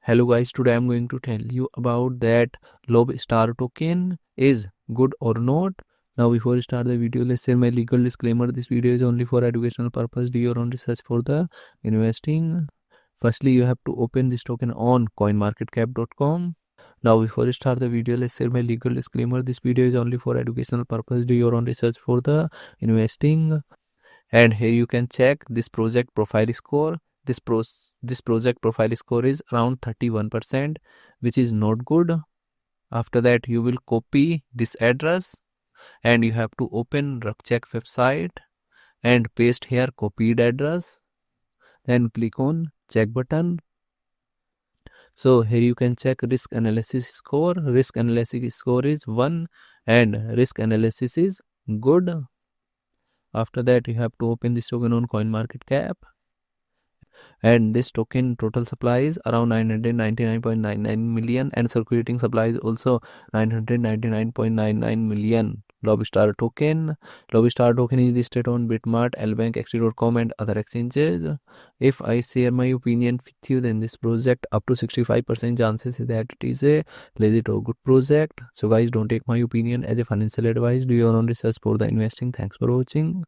Hello guys, today I'm going to tell you about that Lobstar token is good or not. Now before we start the video, let's say my legal disclaimer. This video is only for educational purpose. Do your own research for the investing. Firstly, you have to open this token on coinmarketcap.com. Now before we start the video, let's say my legal disclaimer. This video is only for educational purpose. Do your own research for the investing. And here you can check this project profile score. This project profile score is around 31%, which is not good. After that, you will copy this address and you have to open Rakcheck website and paste here copied address. Then click on check button. So here you can check risk analysis score. Risk analysis score is 1 and risk analysis is good. After that, you have to open this token on CoinMarketCap. And this token total supply is around 999.99 million and circulating supply is also 999.99 million. Lobstar token is listed on Bitmart, Lbank, XT.com and other exchanges. If I share my opinion with you, then this project up to 65% chances is that it is a legit or good project. So guys, don't take my opinion as a financial advice. Do your own research for the investing. Thanks for watching.